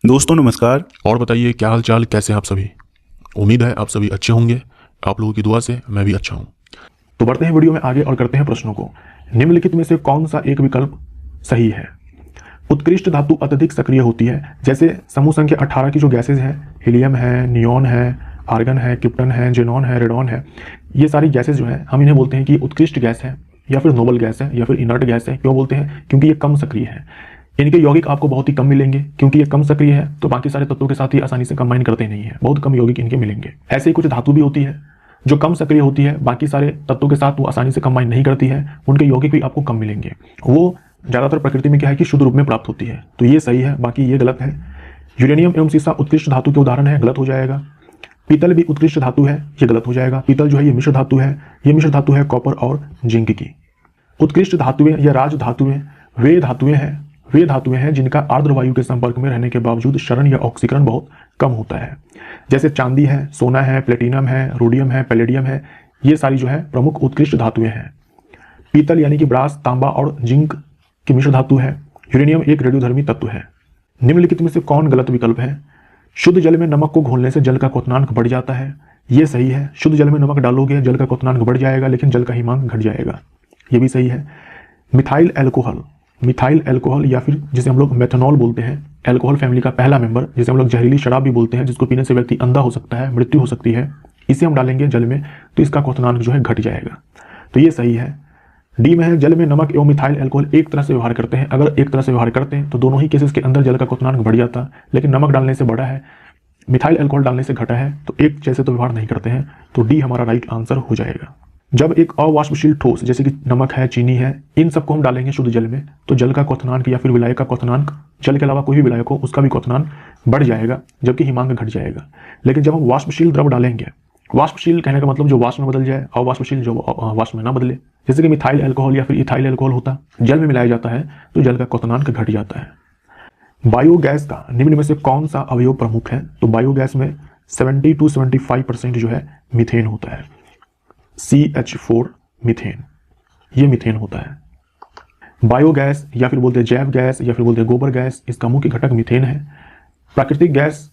दोस्तों नमस्कार। और बताइए क्या हाल चाल, कैसे हैं आप सभी। उम्मीद है आप सभी अच्छे होंगे। आप लोगों की दुआ से मैं भी अच्छा हूं। तो बढ़ते हैं वीडियो में आगे और करते हैं प्रश्नों को। निम्नलिखित में से कौन सा एक विकल्प सही है। उत्कृष्ट धातु अत्यधिक सक्रिय होती है। जैसे समूह संख्या 18 की जो गैसेज हैं, हीलियम है, नियोन है, आर्गन है, क्रिप्टन है, जेनॉन है, रेडॉन है, ये सारी गैसेज जो है हम इन्हें बोलते हैं कि उत्कृष्ट गैस है या फिर नोबल गैस है या फिर इनर्ट गैस है। क्यों बोलते हैं? क्योंकि ये कम सक्रिय है। इनके यौगिक आपको बहुत ही कम मिलेंगे। क्योंकि ये कम सक्रिय है तो बाकी सारे तत्वों के साथ ही आसानी से कंबाइन करते नहीं है, बहुत कम यौगिक इनके मिलेंगे। ऐसे ही कुछ धातु भी होती है जो कम सक्रिय होती है, बाकी सारे तत्वों के साथ वो आसानी से कंबाइन नहीं करती है, उनके यौगिक भी आपको कम मिलेंगे। वो ज्यादातर प्रकृति में क्या है कि शुद्ध रूप में प्राप्त होती है। तो ये सही है, बाकी ये गलत है। यूरेनियम एवं सीसा उत्कृष्ट धातु के उदाहरण है, गलत हो जाएगा। पीतल भी उत्कृष्ट धातु है, ये गलत हो जाएगा। पीतल जो है ये मिश्र धातु है, ये मिश्र धातु है कॉपर और जिंक की। उत्कृष्ट धातुएं या राज धातुएं वे धातुएं हैं जिनका आर्द्र वायु के संपर्क में रहने के बावजूद क्षरण या ऑक्सीकरण बहुत कम होता है। जैसे चांदी है, सोना है, प्लेटिनम है, रोडियम है, पैलेडियम है, ये सारी जो है प्रमुख उत्कृष्ट धातुएं हैं। पीतल यानी कि ब्रास, तांबा और जिंक की मिश्र धातु है। यूरेनियम एक रेडियोधर्मी तत्व है। निम्नलिखित में से कौन गलत विकल्प है। शुद्ध जल में नमक को घोलने से जल का क्वथनांक बढ़ जाता है, ये सही है। शुद्ध जल में नमक डालोगे जल का क्वथनांक बढ़ जाएगा, लेकिन जल का हिमांक घट जाएगा, ये भी सही है। मिथाइल एल्कोहल या फिर जिसे हम लोग मेथनॉल बोलते हैं, एल्कोहल फैमिली का पहला मेंबर, जिसे हम लोग जहरीली शराब भी बोलते हैं, जिसको पीने से व्यक्ति अंधा हो सकता है, मृत्यु हो सकती है, इसे हम डालेंगे जल में तो इसका क्वथनांक जो है घट जाएगा, तो ये सही है। डी में है जल में नमक एवं मिथाइल एल्कोहल एक तरह से व्यवहार करते हैं। अगर एक तरह से व्यवहार करते हैं तो दोनों ही केसेस के अंदर जल का क्वथनांक बढ़ जाता, लेकिन नमक डालने से बढ़ा है, मिथाइल एल्कोहल डालने से घटा है, तो एक जैसे तो व्यवहार नहीं करते हैं, तो डी हमारा राइट आंसर हो जाएगा। जब एक अवाष्पशील ठोस जैसे कि नमक है, चीनी है, इन सबको हम डालेंगे शुद्ध जल में तो जल का क्वथनांक या फिर विलायक का क्वथनांक, जल के अलावा कोई भी विलायक हो उसका भी क्वथनांक बढ़ जाएगा, जबकि हिमांक घट जाएगा। लेकिन जब हम वाष्पशील द्रव डालेंगे, वाष्पशील कहने का मतलब जो वाष्प में बदल जाए, अवाष्पशील जो वाष्प में ना बदले, जैसे कि मिथाइल एल्कोहल या फिर इथाइल एल्कोहल होता, जल में मिलाया जाता है तो जल का क्वथनांक घट जाता है। बायोगैस का निम्न में से कौन सा अवयव प्रमुख है। तो बायोगैस में 70 to 75% जो है मीथेन होता है। CH4 मीथेन, ये मीथेन होता है। बायोगैस या फिर बोलते हैं जैव गैस या फिर बोलते हैं गोबर गैस, इसका मुख्य घटक मीथेन है। प्राकृतिक गैस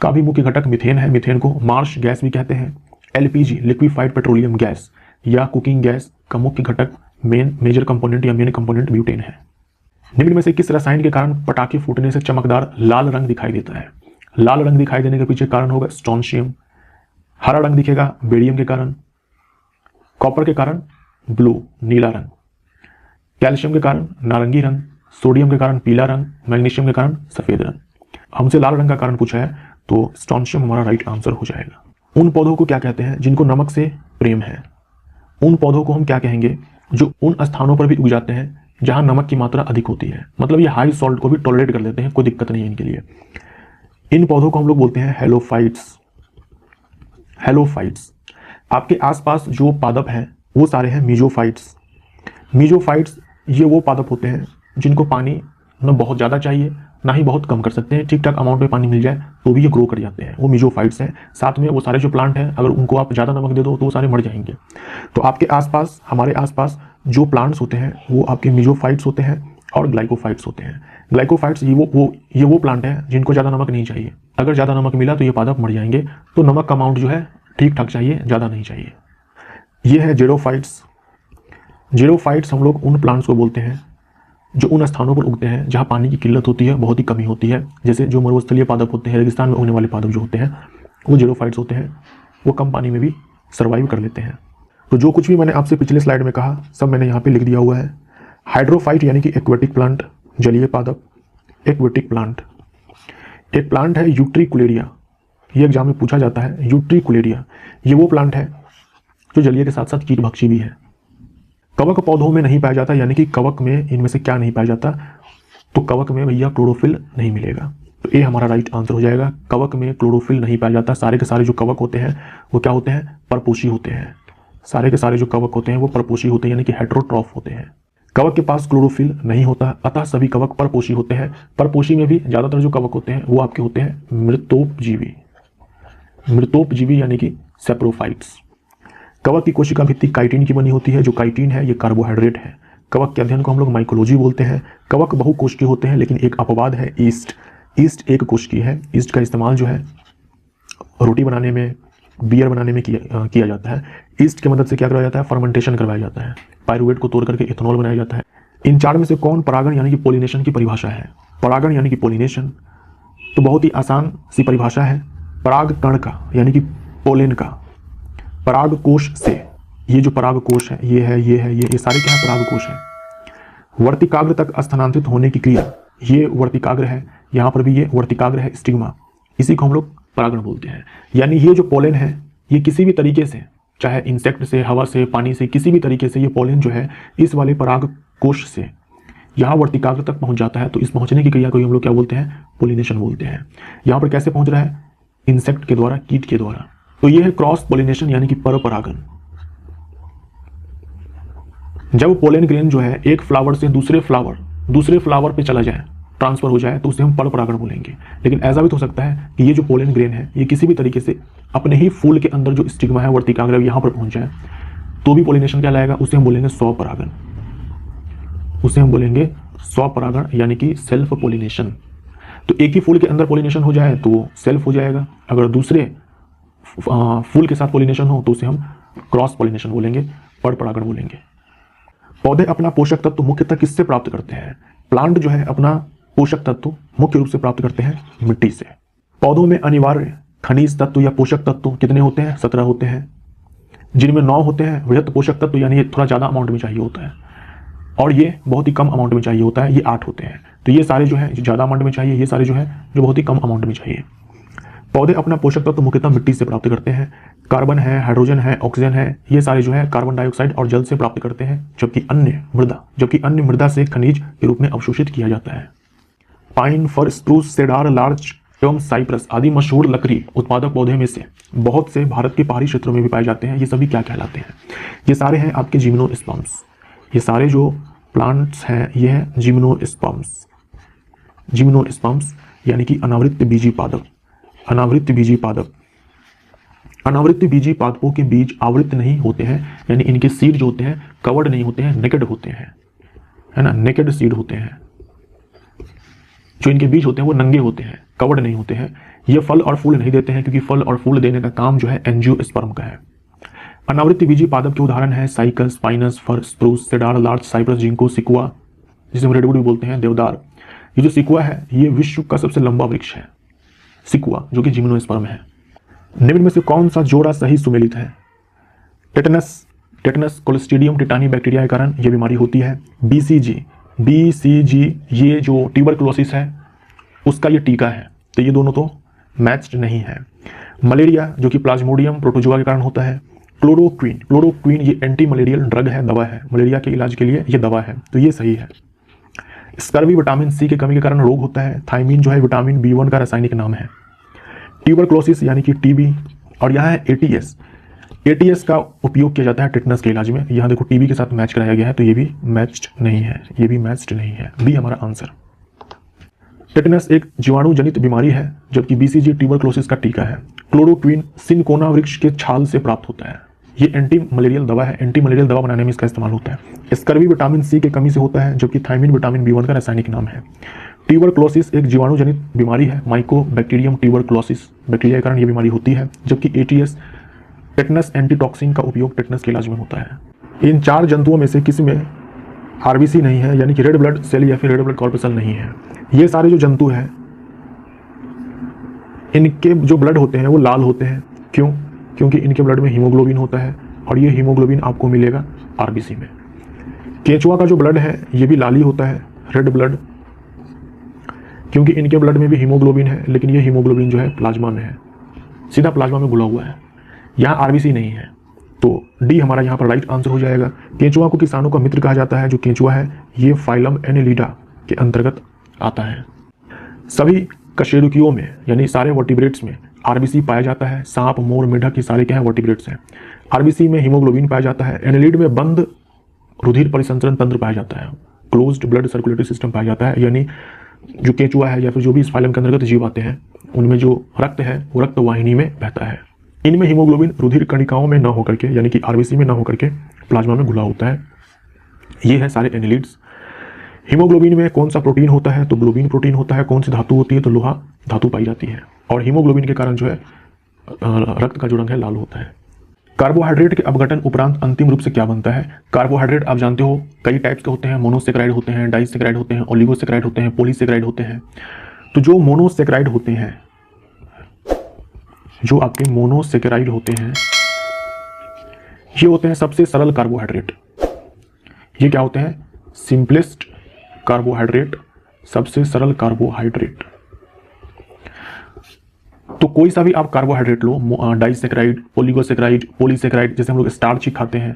का भी मुख्य घटक मीथेन है। मीथेन को मार्श गैस भी कहते हैं। LPG लिक्विफाइड पेट्रोलियम गैस या कुकिंग गैस का मुख्य घटक मेजर कंपोनेंट या मेन कंपोनेंट ब्यूटेन है। निम्न में से किस रसायन के कारण पटाखे फूटने से चमकदार लाल रंग दिखाई देता है। लाल रंग दिखाई देने के पीछे कारण होगा स्ट्रोंशियम। हरा रंग दिखेगा बेरियम के कारण। कॉपर के कारण ब्लू नीला रंग। कैल्शियम के कारण नारंगी रंग। सोडियम के कारण पीला रंग। मैग्नीशियम के कारण सफेद रंग। हमसे लाल रंग का कारण पूछा है तो स्ट्रोंशियम हमारा राइट आंसर हो जाएगा। उन पौधों को क्या कहते हैं जिनको नमक से प्रेम है। उन पौधों को हम क्या कहेंगे जो उन स्थानों पर भी उग जाते हैं जहां नमक की मात्रा अधिक होती है, मतलब ये हाई सॉल्ट को भी टॉलरेट कर लेते हैं, कोई दिक्कत नहीं है इनके लिए। इन पौधों को हम लोग बोलते हैं हेलोफाइट्स। हेलोफाइट्स। आपके आसपास जो पादप हैं वो सारे हैं मीजोफाइट्स। मीजोफाइट्स ये वो पादप होते हैं जिनको पानी न बहुत ज़्यादा चाहिए ना ही बहुत कम कर सकते हैं, ठीक ठाक अमाउंट में पानी मिल जाए तो भी ये ग्रो कर जाते हैं, वो मीजोफाइट्स हैं। साथ में वो सारे जो प्लांट हैं अगर उनको आप ज़्यादा नमक दे दो तो वो सारे मर जाएंगे। तो आपके आसपास, हमारे आसपास जो प्लांट्स होते हैं वो आपके मीजोफाइट्स होते हैं और ग्लाइकोफाइट्स होते हैं। ग्लाइकोफाइट्स ये वो प्लांट है जिनको ज़्यादा नमक नहीं चाहिए। अगर ज़्यादा नमक मिला तो ये पादप मर जाएंगे। तो नमक का अमाउंट जो है ठीक ठाक चाहिए, ज़्यादा नहीं चाहिए। ये है जेरोफाइट्स। जेरोफाइट्स हम लोग उन प्लांट्स को बोलते हैं जो उन स्थानों पर उगते हैं जहाँ पानी की किल्लत होती है, बहुत ही कमी होती है। जैसे जो मरुस्थलीय पादप होते हैं, रेगिस्तान में उगने वाले पादप जो होते हैं वो जेरोफाइट्स होते हैं, वो कम पानी में भी सर्वाइव कर लेते हैं। तो जो कुछ भी मैंने आपसे पिछले स्लाइड में कहा सब मैंने यहाँ पे लिख दिया हुआ है। हाइड्रोफाइट यानी कि एक्वेटिक प्लांट, जलीय पादप। एक्वेटिक प्लांट, एक प्लांट है यूट्रिकुलेरिया, ये एग्जाम में पूछा जाता है। यूट्रिकुलेरिया ये वो प्लांट है जो जलीय के साथ साथ कीटभक्षी भी है। कवक पौधों में नहीं पाया जाता, यानी कि कवक में इनमें से क्या नहीं पाया जाता, तो कवक में भैया क्लोरोफिल नहीं मिलेगा, तो ये हमारा राइट आंसर हो जाएगा। कवक में क्लोरोफिल नहीं पाया जाता। सारे के सारे जो कवक होते हैं वो क्या होते हैं, परपोषी होते हैं। सारे के सारे जो कवक होते हैं वो परपोषी होते हैं, यानी कि हेटेरोट्रॉफ होते हैं। कवक के पास क्लोरोफिल नहीं होता, अतः सभी कवक परपोषी होते हैं। परपोषी में भी ज्यादातर जो कवक होते हैं वो आपके होते हैं मृतोपजीवी। मृतोपजीवी यानी कि सेप्रोफाइट्स। कवक की कोशिका भित्ति काइटिन की बनी होती है। जो काइटिन है ये कार्बोहाइड्रेट है। कवक के अध्ययन को हम लोग माइकोलॉजी बोलते हैं। कवक बहुकोशिकीय होते हैं, लेकिन एक अपवाद है ईस्ट। ईस्ट एक कोश की है। ईस्ट का इस्तेमाल जो है रोटी बनाने में, बियर बनाने में किया जाता है। ईस्ट की मदद से क्या करवाया जाता है? फर्मेंटेशन करवाया जाता है। पायरुवेट को तोड़ करके इथेनॉल बनाया जाता है। इन चार में से कौन परागण यानी कि पोलिनेशन की परिभाषा है? परागण यानी कि पोलिनेशन तो बहुत ही आसान सी परिभाषा है। पराग कण का यानी कि पोलेन का पराग कोश से, ये जो पराग कोश है ये है, ये सारे क्या है? पराग कोश है। वर्तिकाग्र तक स्थानांतरित होने की क्रिया, ये वर्तिकाग्र है, यहाँ पर भी ये वर्तिकाग्र है, स्टिग्मा, इसी को हम लोग परागण बोलते हैं। यानी ये जो पोलेन है ये किसी भी तरीके से, चाहे इंसेक्ट से, हवा से, पानी से, किसी भी तरीके से ये पोलेन जो है इस वाले पराग कोश से यहाँ वर्तिकाग्र तक पहुंच जाता है। तो इस पहुंचने की क्रिया को हम लोग क्या बोलते हैं? पोलिनेशन बोलते हैं। यहाँ पर कैसे पहुंच रहा है? इंसेक्ट के द्वारा, कीट के द्वारा। तो ये है क्रॉस पोलिनेशन यानी कि पर परागण। जब पोलेन ग्रेन जो है एक फ्लावर से दूसरे फ्लावर पे चला जाए, ट्रांसफर हो जाए, तो उसे हम पर परागण बोलेंगे। लेकिन ऐसा भी तो हो सकता है कि ये जो पोलेन ग्रेन है ये किसी भी तरीके से अपने ही फूल के अंदर जो स्टिग्मा है, वर्तिकाग्र, यहाँ पर पहुंच जाए तो भी पोलिनेशन क्या लाएगा? उसे हम बोलेंगे स्वपरागण। उसे हम बोलेंगे स्वपरागण यानी कि सेल्फ पोलिनेशन। तो एक ही फूल के अंदर पोलिनेशन हो जाए तो सेल्फ हो जाएगा, अगर दूसरे फूल के साथ पोलिनेशन हो तो उसे हम क्रॉस पोलिनेशन बोलेंगे, पर परागण बोलेंगे। पौधे अपना पोषक तत्व मुख्यतः किससे प्राप्त करते हैं? प्लांट जो है अपना पोषक तत्व मुख्य रूप से प्राप्त करते हैं मिट्टी से। पौधों में अनिवार्य खनिज तत्व या पोषक तत्व कितने होते हैं? 17 होते हैं, जिनमें 9 होते हैं वृहत पोषक तत्व, यानी ये थोड़ा ज़्यादा अमाउंट में चाहिए होता है, और ये बहुत ही कम अमाउंट में चाहिए होता है, ये 8 होते हैं। तो ये सारे जो है जो ज़्यादा अमाउंट में चाहिए, ये सारे जो है जो बहुत ही कम अमाउंट में चाहिए। पौधे अपना पोषक तत्व मुख्यतः मिट्टी से प्राप्त करते हैं। कार्बन है, हाइड्रोजन है, ऑक्सीजन है, ये सारे जो है कार्बन डाइऑक्साइड और जल से प्राप्त करते हैं, जबकि अन्य मृदा से खनिज के रूप में अवशोषित किया जाता है। पाइन, फर, स्प्रूस, सेडार, लार्च एवं साइप्रस आदि मशहूर लकड़ी उत्पादक पौधे में से बहुत से भारत के पहाड़ी क्षेत्रों में भी पाए जाते हैं। ये सभी क्या कहलाते हैं? ये सारे हैं आपके जिम्नोस्पर्म्स। ये सारे जो प्लांट्स हैं ये है जिम्नोस्पर्म्स। जिम्नोस्पर्म्स यानी कि अनावृत बीजी पादप। अनावृत बीजी पादप, अनावृत बीजी पादपों के बीज आवृत नहीं होते हैं, यानी इनके सीड जो होते हैं कवर्ड नहीं होते हैं, नेकेड होते हैं, है ना, नेकेड सीड होते हैं। जो इनके बीज होते हैं वो नंगे होते हैं, कवर्ड नहीं होते हैं। ये फल और फूल नहीं देते हैं, क्योंकि फल और फूल देने का काम जो है एंजियोस्पर्म का है। अनावृत बीजी पादप के उदाहरण है cycas, pinus, fir, spruce, cedar, larch, cypress, ginkgo, sequoia, जिसे हम रेडवुड भी बोलते हैं, देवदार। ये जो सिकुआ है ये विश्व का सबसे लंबा वृक्ष है, सिकुआ, जो कि जिम्नोस्पर्म है। निम्न में से कौन सा जोड़ा सही सुमेलित है? टेटनस कोलोस्ट्रीडियम टिटानी बैक्टीरिया के कारण यह बीमारी होती है। बीसीजी ये जो ट्यूबरकुलोसिस है उसका ये टीका है, तो ये दोनों तो मैच्ड नहीं है। मलेरिया जो कि प्लाज्मोडियम प्रोटोजोआ के कारण होता है। क्लोरोक्वीन ये एंटी मलेरियल ड्रग है, दवा है, मलेरिया के इलाज के लिए ये दवा है, तो ये सही है। स्कर्वी विटामिन सी की कमी के कारण रोग होता है। थायमीन जो है विटामिन B1 का रासायनिक नाम है। ट्यूबरकुलोसिस यानी कि टीबी, और यहाँ है एटीएस का उपयोग किया जाता है टेटनस के इलाज में। यहाँ देखो टीबी के साथ मैच कराया गया है, तो ये भी मैच्ड नहीं है, ये भी मैच्ड नहीं है, बी हमारा आंसर। टेटनस एक जीवाणु जनित बीमारी है, जबकि बीसीजी ट्यूबरकुलोसिस का टीका है। क्लोरोक्वीन सिनकोना वृक्ष के छाल से प्राप्त होता है, ये एंटी मलेरियल दवा है, एंटी मलेरियल दवा बनाने में इसका इस्तेमाल होता है। स्कर्वी विटामिन सी की कमी से होता है, जबकि थायमीन विटामिन B1 का रासायनिक नाम है। ट्यूबरकुलोसिस एक जीवाणु जनित बीमारी है, माइकोबैक्टीरियम ट्यूबरकुलोसिस बैक्टीरिया के कारण ये बीमारी होती है, जबकि एटीएस टेटनस एंटीटॉक्सिन का उपयोग टेटनस के इलाज में होता है। इन 4 जंतुओं में से किसी में आरबीसी नहीं है, यानी कि रेड ब्लड सेल या फिर रेड ब्लड कॉर्पसल नहीं है। ये सारे जो जंतु हैं इनके जो ब्लड होते हैं वो लाल होते हैं, क्यों? क्योंकि इनके ब्लड में हीमोग्लोबिन होता है, और ये हीमोग्लोबिन आपको मिलेगा आरबीसी में। केंचुआ का जो ब्लड है ये भी लाल ही होता है, रेड ब्लड, क्योंकि इनके ब्लड में भी हीमोग्लोबिन है, लेकिन ये हीमोग्लोबिन जो है प्लाज्मा में है, सीधा प्लाज्मा में घुला हुआ है, यहाँ आरबीसी नहीं है। तो डी हमारा यहाँ पर राइट आंसर हो जाएगा। केंचुआ को किसानों का मित्र कहा जाता है। जो केंचुआ है ये फाइलम एनेलिडा के अंतर्गत आता है। सभी कशेरुकियों में यानी सारे वर्टिब्रेट्स में आरबीसी पाया जाता है। सांप, मोर, मेढक ये सारे क्या है? वर्टिब्रेट्स हैं। आरबीसी में हीमोग्लोबिन पाया जाता है। एनेलिड में बंद रुधिर परिसंचरण तंत्र पाया जाता है, क्लोज्ड ब्लड सर्कुलेटरी सिस्टम पाया जाता है। यानी जो केंचुआ है या फिर जो भी इस फाइलम के अंतर्गत जीव आते हैं उनमें जो रक्त है वो रक्त वाहिनी में बहता है। इनमें हीमोग्लोबिन रुधिर कणिकाओं में न होकर के, यानी कि आरबीसी में न होकर के प्लाज्मा में घुला होता है। ये है सारे एनेलिड्स। हीमोग्लोबिन में कौन सा प्रोटीन होता है? तो ग्लोबिन प्रोटीन होता है। कौन सी धातु होती है? तो लोहा धातु पाई जाती है। और हीमोग्लोबिन के कारण जो है रक्त का जो रंग है लाल होता है। कार्बोहाइड्रेट के अपघटन उपरांत अंतिम रूप से क्या बनता है? कार्बोहाइड्रेट आप जानते हो कई टाइप्स के होते हैं, मोनोसेक्राइड होते हैं, डाइसेक्राइड होते हैं, ओलिगोसेक्राइड होते हैं, पॉलीसेक्राइड होते हैं। तो जो मोनोसेक्राइड होते हैं, जो आपके मोनोसेक्राइड होते हैं, ये होते हैं सबसे सरल कार्बोहाइड्रेट। ये क्या होते हैं? सिंपलेस्ट कार्बोहाइड्रेट, सबसे सरल कार्बोहाइड्रेट। तो कोई सा भी आप कार्बोहाइड्रेट लो, डाइसेक्राइड, ओलिगोसेक्राइड, पॉलीसेक्राइड, जैसे हम लोग स्टार्च ही खाते हैं,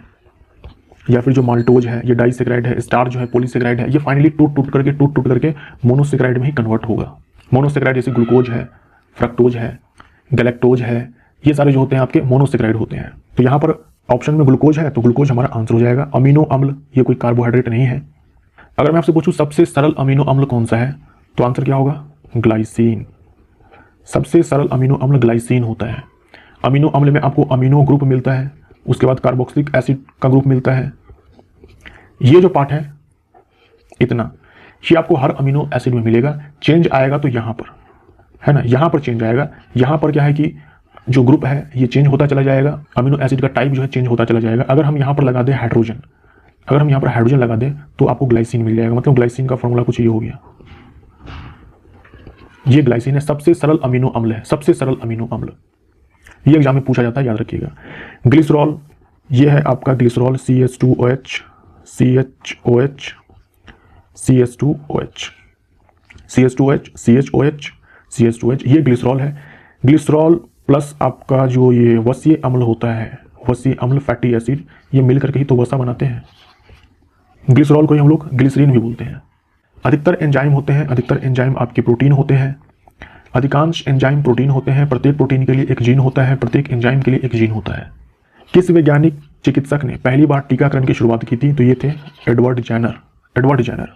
या फिर जो माल्टोज है ये डाइसेक्राइड है, स्टार्च जो है पॉलीसेक्राइड है, ये फाइनली टूट टूट करके मोनोसेक्राइड में ही कन्वर्ट होगा। मोनोसेक्राइड जैसे ग्लूकोज है, फ्रक्टोज है, गैलेक्टोज है, ये सारे जो होते हैं आपके मोनोसेक्राइड होते हैं। तो यहाँ पर ऑप्शन में ग्लूकोज है तो ग्लूकोज हमारा आंसर हो जाएगा। अमीनो अम्ल ये कोई कार्बोहाइड्रेट नहीं है। अगर मैं आपसे पूछूं सबसे सरल अमीनो अम्ल कौन सा है, तो आंसर क्या होगा? ग्लाइसिन। सबसे सरल अमीनो अम्ल ग्लाइसिन होता है। अमीनो अम्ल में आपको अमीनो ग्रुप मिलता है, उसके बाद कार्बोक्सिलिक एसिड का ग्रुप मिलता है। ये जो पार्ट है इतना, ये आपको हर अमीनो एसिड में मिलेगा। चेंज आएगा तो यहाँ पर है ना, यहाँ पर चेंज आएगा। यहाँ पर क्या है कि जो ग्रुप है ये चेंज होता चला जाएगा, अमीनो एसिड का टाइप जो है चेंज होता चला जाएगा। अगर हम यहाँ पर लगा दें हाइड्रोजन, अगर हम यहाँ पर हाइड्रोजन लगा दें तो आपको ग्लाइसिन मिल जाएगा। मतलब ग्लाइसिन का फॉर्मूला कुछ ये हो गया। ये ग्लाइसिन है, सबसे सरल अमीनो अम्ल है, सबसे सरल अमीनो अम्ल। ये एग्जाम में पूछा जाता है, याद रखिएगा। ग्लिसरॉल, ये है आपका glycerol, CH2OH, CHOH, CH2OH, CH2OH, CHOH, CH2OH, ये ग्लिसरॉल है। ग्लिसरॉल प्लस आपका जो ये वसीय अम्ल होता है, वसीय अम्ल फैटी एसिड, ये मिलकर के ही तो वसा बनाते हैं। ग्लिसरॉल को ही हम लोग ग्लिसरीन भी बोलते हैं। अधिकतर एंजाइम होते हैं, अधिकतर एंजाइम आपके प्रोटीन होते हैं। अधिकांश एंजाइम प्रोटीन होते हैं। प्रत्येक प्रोटीन के लिए एक जीन होता है, प्रत्येक एंजाइम के लिए एक जीन होता है। किस वैज्ञानिक चिकित्सक ने पहली बार टीकाकरण की शुरुआत की थी? तो ये थे एडवर्ड जेनर। एडवर्ड जेनर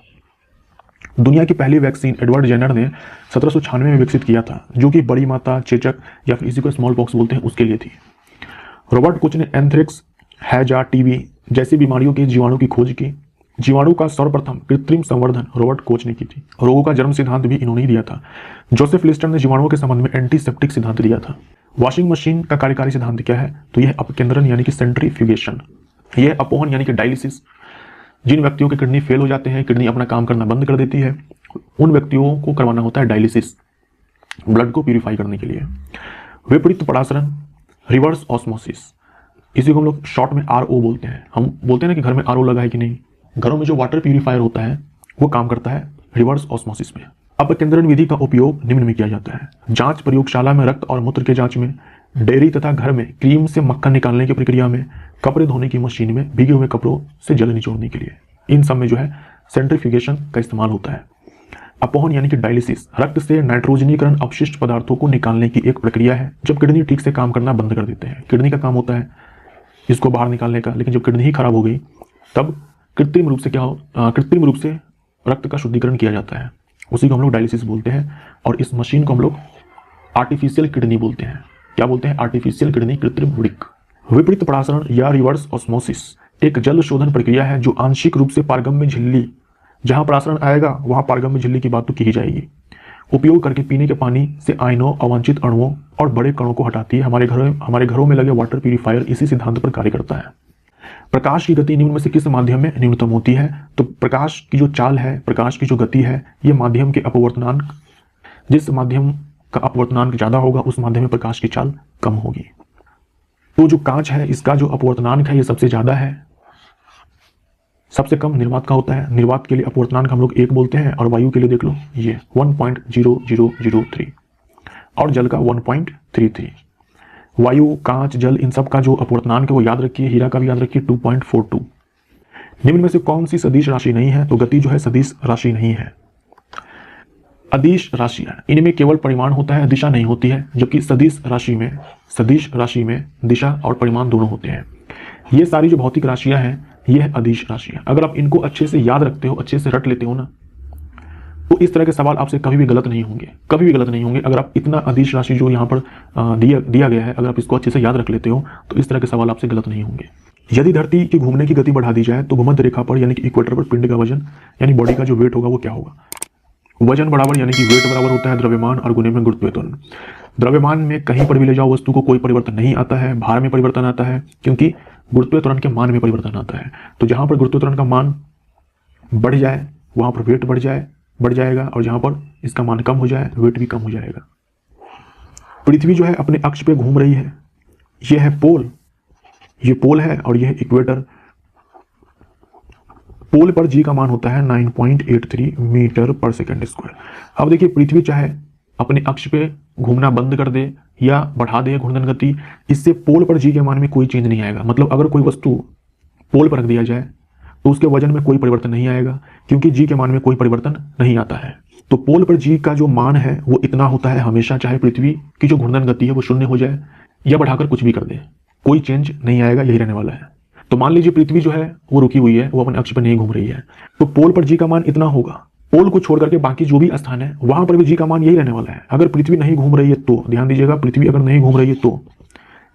दुनिया की पहली वैक्सीन एडवर्ड जेनर ने 1796 में विकसित किया था, जो कि बड़ी माता, चेचक या फिर इसी को स्मॉल पॉक्स बोलते हैं, उसके लिए थी। रॉबर्ट कोच ने एंथ्रेक्स, हैजा, टीबी जैसी बीमारियों के जीवाणु की खोज की। जीवाणु का सर्वप्रथम कृत्रिम संवर्धन रॉबर्ट कोच ने की थी। रोगों का जन्म सिद्धांत भी इन्होंने ही दिया था। जोसेफ लिस्टर ने जीवाणुओं के संबंध में एंटीसेप्टिक सिद्धांत दिया था। वॉशिंग मशीन का कार्यकारी सिद्धांत क्या है? तो यह अपकेंद्रन यानी कि सेंट्रीफ्यूगेशन, यह अपोहन यानी कि डायलिसिस। जिन व्यक्तियों के किडनी फेल हो जाते हैं, किडनी अपना काम करना बंद कर देती है, उन व्यक्तियों को करवाना होता है डायलिसिस, ब्लड को प्यूरिफाई करने के लिए। विपरीत परासरण, रिवर्स ऑस्मोसिस, इसी को हम लोग शॉर्ट में RO बोलते हैं। हम बोलते हैं ना कि घर में RO लगा है कि नहीं। घरों में जो वाटर प्यूरिफायर होता है वो काम करता है रिवर्स ऑस्मोसिस में। अपकेंद्रण विधि का उपयोग निम्न में किया जाता है: जांच प्रयोगशाला में रक्त और मूत्र के जांच में, डेयरी तथा घर में क्रीम से मक्खन निकालने की प्रक्रिया में, कपड़े धोने की मशीन में, भीगे हुए कपड़ों से जल निचोड़ने के लिए। इन सब में जो है सेंट्रीफ्यूगेशन का इस्तेमाल होता है। अपोहन यानी कि डायलिसिस रक्त से नाइट्रोजनीकरण अपशिष्ट पदार्थों को निकालने की एक प्रक्रिया है। जब किडनी ठीक से काम करना बंद कर देते हैं, किडनी का काम होता है इसको बाहर निकालने का, लेकिन जब किडनी ही खराब हो गई तब कृत्रिम रूप से रक्त का शुद्धिकरण किया जाता है। उसी को हम लोग डायलिसिस बोलते हैं। और इस मशीन को हम लोग आर्टिफिशियल किडनी बोलते हैं। क्या बोलते हैं? आर्टिफिशियल किडनी, कृत्रिम वृक्क। विपरीत परासरण या रिवर्स ऑस्मोसिस एक जल शोधन प्रक्रिया है जो आंशिक रूप से पारगम्य झिल्ली, जहां परासरण आएगा वहां पारगम्य झिल्ली की बात तो की ही जाएगी, उपयोग करके पीने के पानी से आयनों, अवांछित अणुओं और बड़े कणों को हटाती है। हमारे घरों में लगे वाटर प्यूरिफायर इसी सिद्धांत पर कार्य करता है। प्रकाश की गति निम्न में से किस माध्यम में न्यूनतम होती है? तो प्रकाश की जो चाल है, प्रकाश की जो गति है, ये माध्यम के अपवर्तनांक, जिस माध्यम का अपवर्तनांक ज्यादा होगा उस माध्यम में प्रकाश की चाल कम होगी। तो जो कांच है इसका जो अपवर्तनांक है ये सबसे ज्यादा है, सबसे कम निर्वात का होता है। निर्वात के लिए अपवर्तनांक हम लोग 1 बोलते हैं, और वायु के लिए देख लो ये 1.0003 और जल का 1.33। वायु, कांच, जल, इन सब का जो अपवर्तनांक है वो याद रखिए। हीरा का भी याद रखिए 2.42। निम्न में से कौन सी सदिश राशि नहीं है? तो गति जो है सदिश राशि नहीं है। अदिश राशियां, इनमें केवल परिमाण होता है, दिशा नहीं होती है, जबकि सदिश राशि में दिशा और परिमाण दोनों होते हैं। ये सारी जो भौतिक राशियां हैं ये है अदिश राशियां। अगर आप इनको अच्छे से याद रखते हो, अच्छे से रट लेते हो ना, तो इस तरह के सवाल आपसे कभी भी गलत नहीं होंगे, कभी भी गलत नहीं होंगे। अगर आप इतना अदिश राशि जो यहाँ पर दिया गया है, अगर आप इसको अच्छे से याद रख लेते हो तो इस तरह के सवाल आपसे गलत नहीं होंगे। यदि धरती के घूमने की गति बढ़ा दी जाए तो भूमध्य रेखा पर यानी कि इक्वेटर पर पिंड का वजन यानी बॉडी का जो वेट होगा वो क्या होगा? वजन बराबर यानी कि वेट बराबर होता है द्रव्यमान और गुणे में गुरुत्वीय त्वरण। द्रव्यमान में कहीं पर भी ले जाओ वस्तु को कोई परिवर्तन नहीं आता है, भार में परिवर्तन आता है क्योंकि गुरुत्वीय त्वरण के मान में परिवर्तन आता है। तो जहां पर गुरुत्वीय त्वरण का मान बढ़ जाए वहां पर वेट बढ़ जाएगा और जहां पर इसका मान कम हो जाए वेट भी कम हो जाएगा। पृथ्वी जो है अपने अक्ष पे घूम रही है, ये है पोल, ये पोल है और यह है इक्वेटर। पोल पर जी का मान होता है 9.83 मीटर पर सेकंड स्क्वायर। अब देखिए पृथ्वी चाहे अपने अक्ष पे घूमना बंद कर दे या बढ़ा दे घूर्णन गति, इससे पोल पर जी के मान में कोई चेंज नहीं आएगा। मतलब अगर कोई वस्तु पोल पर रख दिया जाए तो उसके वजन में कोई परिवर्तन नहीं आएगा क्योंकि जी के मान में कोई परिवर्तन नहीं आता है। तो पोल पर जी का जो मान है वो इतना होता है हमेशा, चाहे पृथ्वी की जो घूर्णन गति है वो शून्य हो जाए या बढ़ाकर कुछ भी कर दे, कोई चेंज नहीं आएगा, यही रहने वाला है। तो मान लीजिए पृथ्वी जो है वो रुकी हुई है, वो अपने अक्ष पर नहीं घूम रही है, तो पोल पर जी का मान इतना होगा। पोल को छोड़ करके बाकी जो भी स्थान है वहां पर भी जी का मान यही रहने वाला है। अगर पृथ्वी नहीं घूम रही है तो ध्यान दीजिएगा, पृथ्वी अगर नहीं घूम रही है तो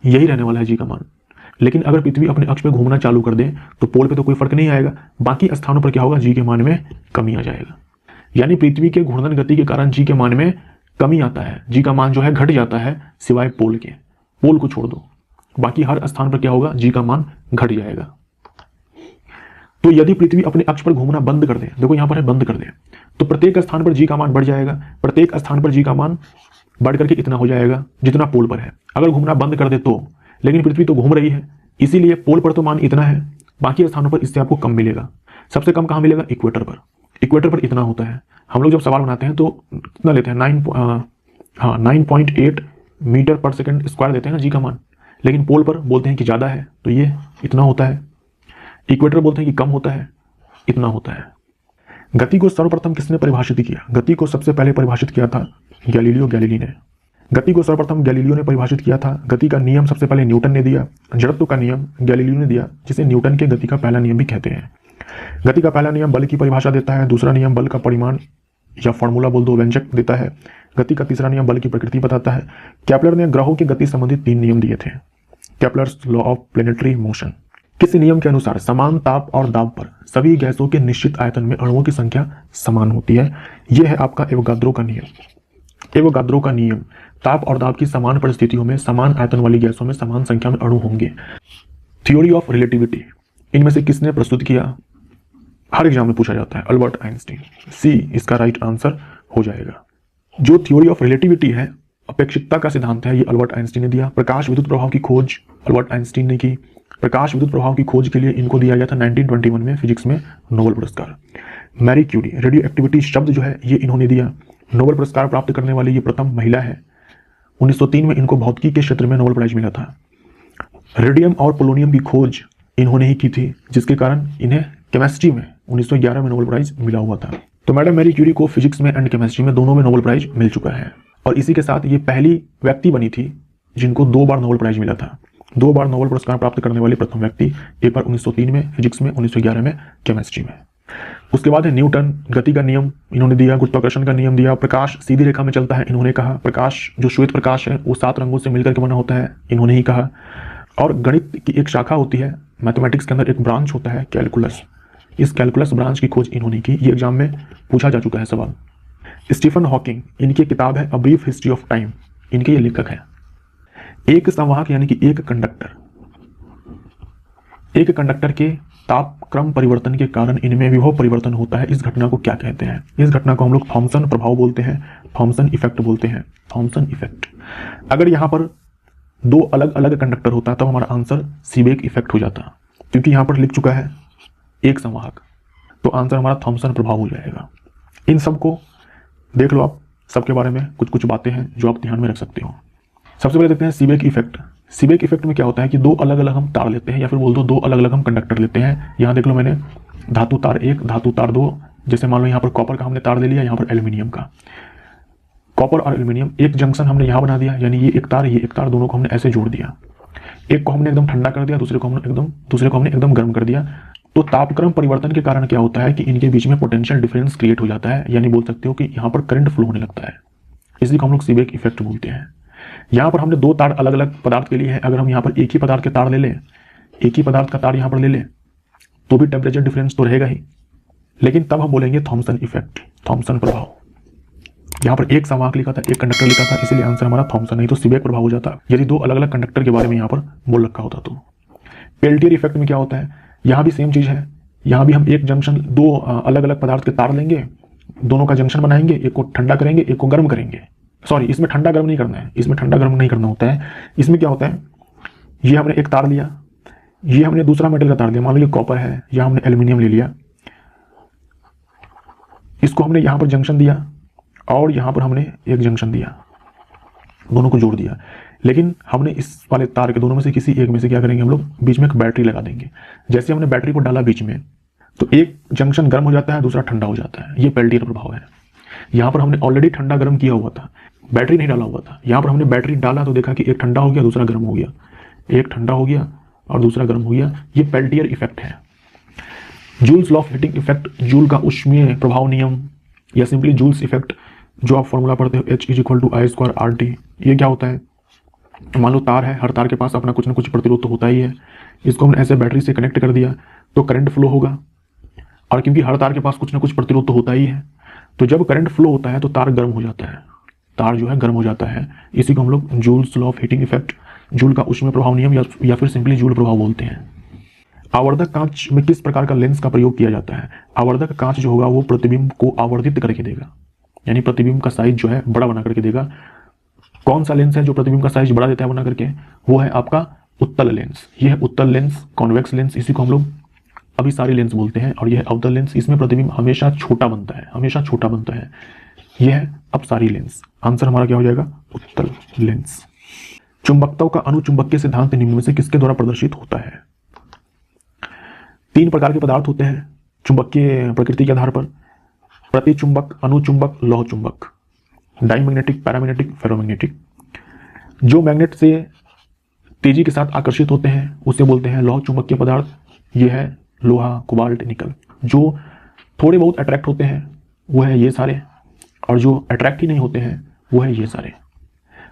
यही रहने वाला है जी का मान। लेकिन अगर पृथ्वी अपने अक्ष पे घूमना चालू कर दे तो पोल पे तो कोई फर्क नहीं आएगा, बाकी स्थानों पर क्या होगा, जी के मान में कमी आ जाएगा। यानी पृथ्वी के घूर्णन गति के कारण जी के मान में कमी आता है, जी का मान जो है घट जाता है सिवाय पोल के। पोल को छोड़ दो, बाकी हर स्थान पर क्या होगा, जी का मान घट जाएगा। तो यदि पृथ्वी अपने अक्ष पर घूमना बंद कर दे, देखो यहां पर है बंद कर दे, तो प्रत्येक स्थान पर जी का मान बढ़ जाएगा, प्रत्येक स्थान पर जी का मान बढ़ करके इतना हो जाएगा जितना पोल पर है। अगर घूमना बंद कर दे तो, लेकिन पृथ्वी तो घूम रही है, इसीलिए पोल पर तो मान इतना है, बाकी स्थानों पर इससे आपको कम मिलेगा। सबसे कम कहां मिलेगा, इक्वेटर पर। इक्वेटर पर इतना होता है। हम लोग जब सवाल बनाते हैं तो कितना लेते हैं, 9.8 मीटर पर सेकंड स्क्वायर देते हैं ना जी का मान, लेकिन पोल पर बोलते हैं कि ज़्यादा है तो ये इतना होता है, इक्वेटर बोलते हैं कि कम होता है, इतना होता है। गति को सर्वप्रथम किसने परिभाषित किया? गति को सबसे पहले परिभाषित किया था गैलीलियो गैलीली ने। गति को सर्वप्रथम गैलीलियो ने परिभाषित किया था। गति का नियम सबसे पहले न्यूटन ने दिया, जड़त्व का नियम गैलीलियो ने दिया, जिसे न्यूटन के गति का पहला नियम भी कहते हैं। गति का पहला नियम बल की परिभाषा देता है, दूसरा नियम बल का परिमाण या फॉर्मूला बोल दो, व्यंजक देता है। गति का तीसरा नियम बल की प्रकृति बताता है। केपलर ने ग्रहों की गति संबंधित 3 नियम दिए थे। Kepler's law of planetary motion. किस नियम के अनुसार समान ताप और दाब पर सभी गैसों के निश्चित आयतन में अणुओं की संख्या समान होती है? यह है आपका एवोगाद्रो का नियम। एवोगाद्रो का नियम, ताप और दाब की समान परिस्थितियों में समान आयतन वाली गैसों में समान संख्या में अणु होंगे। थ्योरी ऑफ रिलेटिविटी, इनमें से किसने प्रस्तुत किया? हर एग्जाम में पूछा जाता है, अल्बर्ट आइंस्टीन। सी इसका राइट आंसर हो जाएगा। जो थ्योरी ऑफ रिलेटिविटी है, अपेक्षिकता का सिद्धांत है, ये अल्बर्ट आइंस्टीन ने दिया। प्रकाश विद्युत प्रभाव की खोज अल्बर्ट आइंस्टीन ने की। प्रकाश विद्युत प्रभाव की खोज के लिए इनको दिया गया था 1921 में फिजिक्स में नोबेल पुरस्कार। मैरी क्यूरी, रेडियो एक्टिविटी शब्द जो है ये इन्होंने दिया। नोबेल पुरस्कार प्राप्त करने वाली ये प्रथम महिला है। 1903 में इनको भौतिकी के क्षेत्र में नोबेल प्राइज मिला था। रेडियम और पोलोनियम की खोज इन्होंने ही की थी, जिसके कारण इन्हें केमिस्ट्री में 1911 में नोबेल प्राइज मिला हुआ था। तो मैडम मैरी क्यूरी को फिजिक्स में एंड केमिस्ट्री में दोनों में नोबेल प्राइज मिल चुका है, और इसी के साथ ये पहली व्यक्ति बनी थी जिनको 2 बार नोबेल प्राइज मिला था। 2 बार नोबेल पुरस्कार प्राप्त करने वाले प्रथम व्यक्ति, एक बार 1903 में फिजिक्स में, 1911 में केमिस्ट्री में। उसके बाद है न्यूटन, गति का नियम इन्होंने दिया, गुरुत्वाकर्षण का नियम दिया। प्रकाश सीधी रेखा में चलता है, इन्होंने कहा। प्रकाश जो श्वेत प्रकाश है वो 7 रंगों से मिलकर के बना होता है, इन्होंने ही कहा। और गणित की एक शाखा होती है, मैथमेटिक्स के अंदर एक ब्रांच होता है कैलकुलस, इस कैलकुलस ब्रांच की खोज इन्होंने की। ये एग्जाम में पूछा जा चुका है सवाल। स्टीफन हॉकिंग, इनकी किताब है a brief history of time, इनके ये लेखक हैं। एक संवाहक यानी कि एक कंडक्टर के तापक्रम परिवर्तन के कारण इनमें विभव परिवर्तन होता है। इस घटना को क्या कहते हैं? इस घटना को हम लोग थॉमसन प्रभाव बोलते हैं, थॉमसन इफेक्ट बोलते हैं, थॉमसन इफेक्ट। अगर यहाँ पर 2 अलग अलग कंडक्टर होता तब हमारा आंसर सीबेक इफेक्ट हो जाता, क्योंकि यहाँ पर लिख चुका है एक संवाहक, तो आंसर हमारा थॉमसन प्रभाव हो जाएगा। इन सब को देख लो आप, सबके बारे में कुछ कुछ बातें हैं जो आप ध्यान में रख सकते हो। सबसे पहले देखते हैं सीबेक इफेक्ट। सीबेक इफेक्ट में क्या होता है कि 2 अलग अलग हम तार लेते हैं, या फिर बोल दो 2 अलग अलग हम कंडक्टर लेते हैं। यहाँ देख लो मैंने धातु तार 1, धातु तार 2, जैसे मान लो यहाँ पर कॉपर का हमने तार ले लिया, यहाँ पर एल्यूमिनियम का। कॉपर और एल्यूमिनियम एक जंक्शन हमने यहाँ बना दिया, यानी ये एक तार, ये एक तार, दोनों को हमने ऐसे जोड़ दिया। एक को हमने एकदम ठंडा कर दिया, दूसरे को हमने एकदम गर्म कर दिया। तो तापक्रम परिवर्तन के कारण क्या होता है कि इनके बीच में पोटेंशियल डिफरेंस क्रिएट हो जाता है, यानी बोल सकते हो कि यहाँ पर करंट फ्लो होने लगता है। इसी को हम लोग सीबेक इफेक्ट बोलते हैं। यहाँ पर हमने 2 तार अलग अलग पदार्थ के लिए है, अगर हम यहाँ पर एक ही पदार्थ के तार ले लें, एक ही पदार्थ का तार यहाँ पर ले लें तो भी टेम्परेचर डिफरेंस तो रहेगा ही, लेकिन तब हम बोलेंगे थॉमसन इफेक्ट, थॉमसन प्रभाव। यहाँ पर एक संवाहक लिखा था, एक कंडक्टर लिखा था, इसीलिए आंसर हमारा थॉमसन, नहीं तो सीबेक प्रभाव हो जाता यदि दो अलग अलग कंडक्टर के बारे में यहाँ पर बोल रखा होता तो। पेल्टियर इफेक्ट में क्या होता है, यहाँ भी सेम चीज है, यहाँ भी हम एक जंक्शन, दो अलग अलग पदार्थ के तार लेंगे, दोनों का जंक्शन बनाएंगे, एक को ठंडा करेंगे, एक को गर्म करेंगे। सॉरी, इसमें ठंडा गर्म नहीं करना है, इसमें ठंडा गर्म नहीं करना होता है। इसमें क्या होता है, ये हमने एक तार लिया, ये हमने दूसरा मेटल का तार लिया, मान लीजिए कॉपर है, या हमने एल्यूमिनियम ले लिया, इसको हमने यहाँ पर जंक्शन दिया और यहाँ पर हमने एक जंक्शन दिया, दोनों को जोड़ दिया। लेकिन हमने इस वाले तार के दोनों में से किसी एक में से क्या करेंगे, हम लोग बीच में एक बैटरी लगा देंगे। जैसे हमने बैटरी को डाला बीच में, तो एक जंक्शन गर्म हो जाता है, दूसरा ठंडा हो जाता है। ये पेल्टियर प्रभाव है। यहाँ पर हमने ऑलरेडी ठंडा गर्म किया हुआ था, बैटरी नहीं डाला हुआ था। यहाँ पर हमने बैटरी डाला तो देखा कि एक ठंडा हो गया, दूसरा गर्म हो गया, एक ठंडा हो गया और दूसरा गर्म हो गया। ये पेल्टियर इफेक्ट है। Joules law of heating effect, joule का ऊष्मीय प्रभाव नियम या सिंपली जूल्स इफेक्ट, जो आप फॉर्मूला पढ़ते हो H=I²RT, ये क्या होता है, मान लो तार है, हर तार के पास अपना कुछ ना कुछ प्रतिरोध तो होता ही है। इसको हमने ऐसे बैटरी से कनेक्ट कर दिया तो करंट फ्लो होगा, और क्योंकि हर तार के पास कुछ ना कुछ प्रतिरोध तो होता ही है, तो जब करंट फ्लो होता है तो तार गर्म हो जाता है, तार जो है गर्म हो जाता है। इसी को हम लोग joules law of heating effect, joule का ऊष्मीय प्रभाव नियम या फिर सिंपली जूल प्रभाव बोलते हैं। आवर्धक कांच में किस प्रकार का लेंस का प्रयोग किया जाता है। आवर्धक कांच जो होगा वो प्रतिबिंब को आवर्धित करके देगा, यानी प्रतिबिंब का साइज जो है बड़ा बना करके देगा। कौन सा लेंस है जो प्रतिबिंब का साइज बड़ा देता है बना करके, वो है आपका उत्तल लेंस। ये है उत्तल लेंस, कॉन्वेक्स लेंस, इसी को हम लोग अभिसारी लेंस बोलते हैं। और यह है अवतल लेंस, इसमें प्रतिबिंब हमेशा छोटा बनता है, हमेशा छोटा बनता है। यह है अपसारी लेंस। आंसर हमारा क्या हो जाएगा, उत्तल लेंस। चुंबकत्व का अनुचुंबकीय सिद्धांत निम्न में से किसके द्वारा प्रदर्शित होता है। 3 प्रकार के पदार्थ होते हैं चुंबकीय प्रकृति के आधार पर, प्रतिचुंबक, अनुचुंबक, लौह चुंबक, डाइमैग्नेटिक, पैरामैग्नेटिक, फेरोमैग्नेटिक। जो मैग्नेट से तेजी के साथ आकर्षित होते हैं उसे बोलते हैं लौह चुंबकीय पदार्थ। ये है लोहा, कोबाल्ट, निकल। जो थोड़े बहुत अट्रैक्ट होते हैं वो है ये सारे, और जो अट्रैक्ट ही नहीं होते हैं वो है ये सारे।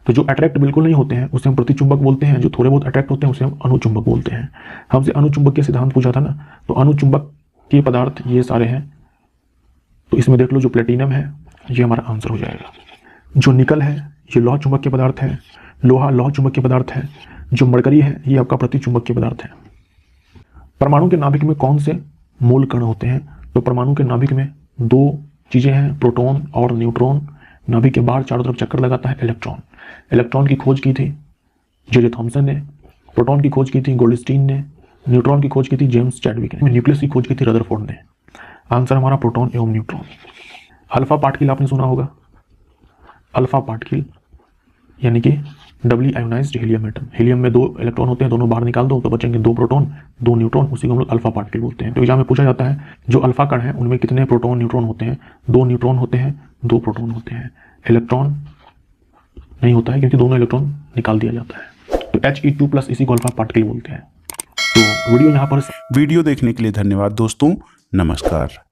तो जो अट्रैक्ट बिल्कुल नहीं होते हैं उसे हम प्रतिचुंबक बोलते हैं, जो थोड़े बहुत अट्रैक्ट होते हैं उसे हम अनुचुंबक बोलते हैं। हमसे अनुचुंबकीय सिद्धांत पूछा था ना, तो अनुचुंबकीय पदार्थ ये सारे हैं। तो इसमें देख लो, जो प्लेटिनम है ये हमारा आंसर हो जाएगा। जो निकल है ये लौह चुंबकीय पदार्थ है, लोहा लौह चुंबकीय पदार्थ है, जो मरकरी है ये आपका प्रतिचुंबकीय पदार्थ है। परमाणु के नाभिक में कौन से मूल कण होते हैं। तो परमाणु के नाभिक में 2 चीजें हैं, प्रोटॉन और न्यूट्रॉन। नाभिक के बाहर चारों तरफ चक्कर लगाता है इलेक्ट्रॉन। इलेक्ट्रॉन की खोज की थी जे थॉमसन ने, प्रोटॉन की खोज की थी गोल्डस्टीन ने, न्यूट्रॉन की खोज की थी जेम्स चैडविक ने, न्यूक्लियस की खोज की थी रदरफोर्ड ने। आंसर हमारा प्रोटॉन एवं न्यूट्रॉन। अल्फा पार्टिकल आपने सुना होगा, अल्फा पार्टिकल यानी कि डबली आयोनाइज्ड हीलियम एटम। हीलियम में 2 इलेक्ट्रॉन होते हैं, दोनों बाहर निकाल दो तो बचेंगे 2 प्रोटॉन 2 न्यूट्रॉन, उसी को हम लोग अल्फा पार्टिकल बोलते हैं। तो एग्जाम में पूछा जाता है जो अल्फा कण है उनमें कितने प्रोटॉन न्यूट्रॉन होते हैं। 2 न्यूट्रॉन होते हैं, 2 प्रोटॉन होते हैं। इलेक्ट्रॉन नहीं होता है क्योंकि दोनों इलेक्ट्रॉन निकाल दिया जाता है। तो He2+ इसी को अल्फा पार्टिकल बोलते हैं। तो वीडियो यहाँ पर वीडियो देखने के लिए धन्यवाद दोस्तों, नमस्कार।